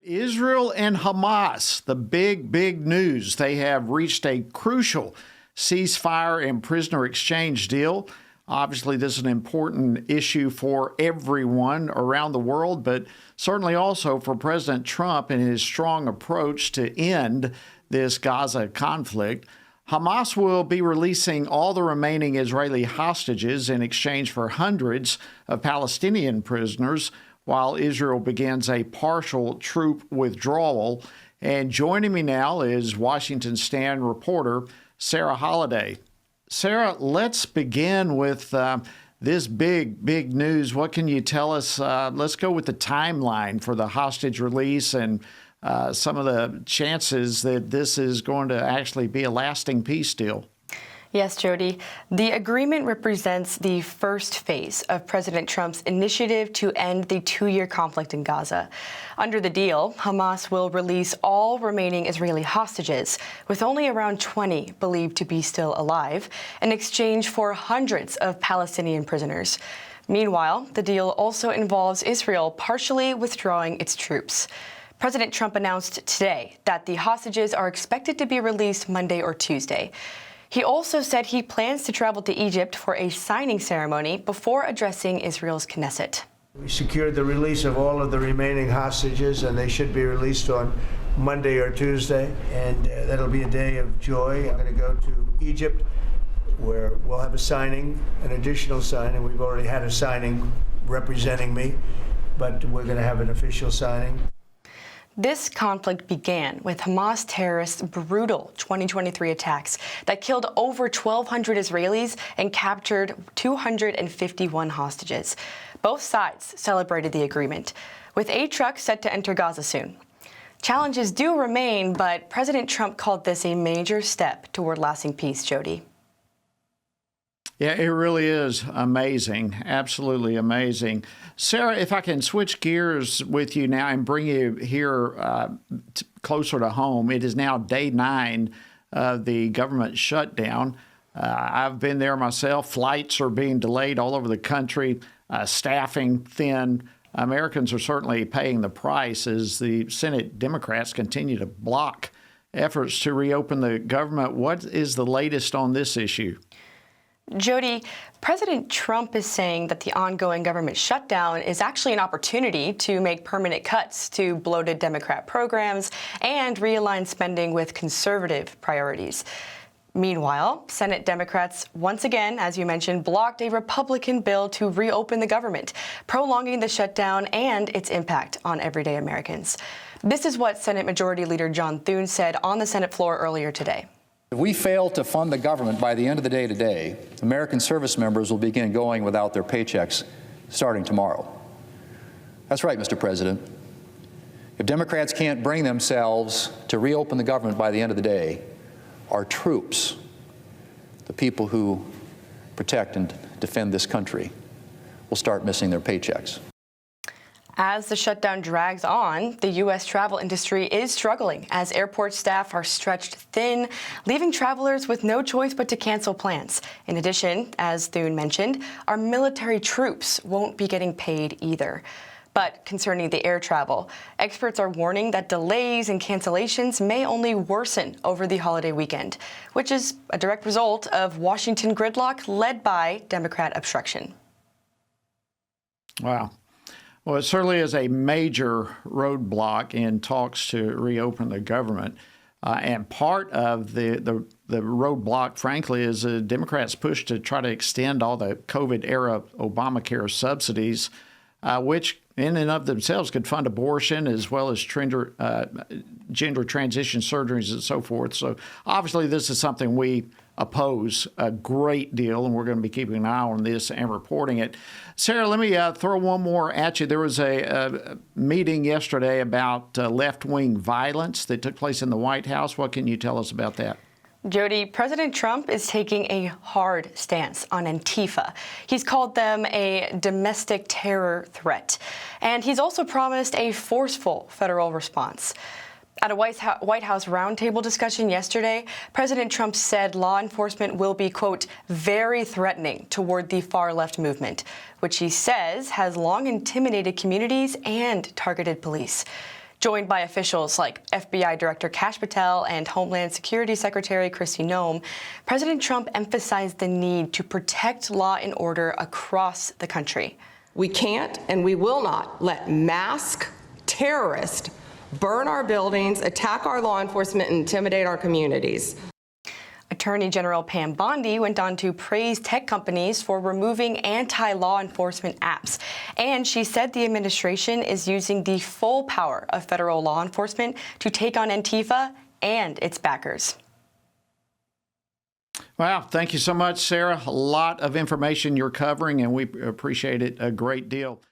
Israel and Hamas, the big news. They have reached a crucial ceasefire and prisoner exchange deal. Obviously, this is an important issue for everyone around the world, but certainly also for President Trump and his strong approach to end this Gaza conflict. Hamas will be releasing all the remaining Israeli hostages in exchange for hundreds of Palestinian prisoners, while Israel begins a partial troop withdrawal. And joining me now is Washington Stand reporter Sarah Holliday. Sarah, let's begin with this big news. What can you tell us? Let's go with the timeline for the hostage release and some of the chances that this is going to actually be a lasting peace deal. Yes, Jody. The agreement represents the first phase of President Trump's initiative to end the two-year conflict in Gaza. Under the deal, Hamas will release all remaining Israeli hostages, with only around 20 believed to be still alive, in exchange for hundreds of Palestinian prisoners. Meanwhile, the deal also involves Israel partially withdrawing its troops. President Trump announced today that the hostages are expected to be released Monday or Tuesday. He also said he plans to travel to Egypt for a signing ceremony before addressing Israel's Knesset. We secured the release of all of the remaining hostages, and they should be released on Monday or Tuesday, and that'll be a day of joy. I'm going to go to Egypt, where we'll have a signing, an additional signing. We've already had a signing representing me, but we're going to have an official signing. This conflict began with Hamas terrorists' brutal 2023 attacks that killed over 1,200 Israelis and captured 251 hostages. Both sides celebrated the agreement, with aid trucks set to enter Gaza soon. Challenges do remain, but President Trump called this a major step toward lasting peace, Jody. Yeah, it really is amazing. Absolutely amazing. Sarah, if I can switch gears with you now and bring you here closer to home. It is now day 9 of the government shutdown. I've been there myself. Flights are being delayed all over the country, staffing thin. Americans are certainly paying the price as the Senate Democrats continue to block efforts to reopen the government. What is the latest on this issue? Jody, President Trump is saying that the ongoing government shutdown is actually an opportunity to make permanent cuts to bloated Democrat programs and realign spending with conservative priorities. Meanwhile, Senate Democrats once again, as you mentioned, blocked a Republican bill to reopen the government, prolonging the shutdown and its impact on everyday Americans. This is what Senate Majority Leader John Thune said on the Senate floor earlier today. If we fail to fund the government by the end of the day today, American service members will begin going without their paychecks starting tomorrow. That's right, Mr. President. If Democrats can't bring themselves to reopen the government by the end of the day, our troops, the people who protect and defend this country, will start missing their paychecks. As the shutdown drags on, the U.S. travel industry is struggling as airport staff are stretched thin, leaving travelers with no choice but to cancel plans. In addition, as Thune mentioned, our military troops won't be getting paid either. But concerning the air travel, experts are warning that delays and cancellations may only worsen over the holiday weekend, which is a direct result of Washington gridlock led by Democrat obstruction. Wow. Well, it certainly is a major roadblock in talks to reopen the government. And part of the roadblock, frankly, is the Democrats' push to try to extend all the COVID-era Obamacare subsidies, which in and of themselves could fund abortion as well as gender transition surgeries and so forth. So obviously this is something we oppose a great deal, and we're going to be keeping an eye on this and reporting it. Sarah, let me throw one more at you. There was a meeting yesterday about left-wing violence that took place in the White House. What can you tell us about that? Jody, President Trump is taking a hard stance on Antifa. He's called them a domestic terror threat, and he's also promised a forceful federal response. At a White House roundtable discussion yesterday, President Trump said law enforcement will be, quote, very threatening toward the far-left movement, which he says has long intimidated communities and targeted police. Joined by officials like FBI Director Kash Patel and Homeland Security Secretary Kristi Noem, President Trump emphasized the need to protect law and order across the country. We can't and we will not let masked terrorists burn our buildings, attack our law enforcement, and intimidate our communities. Attorney General Pam Bondi went on to praise tech companies for removing anti-law enforcement apps. And she said the administration is using the full power of federal law enforcement to take on Antifa and its backers. Wow, thank you so much, Sarah. A lot of information you're covering, and we appreciate it a great deal.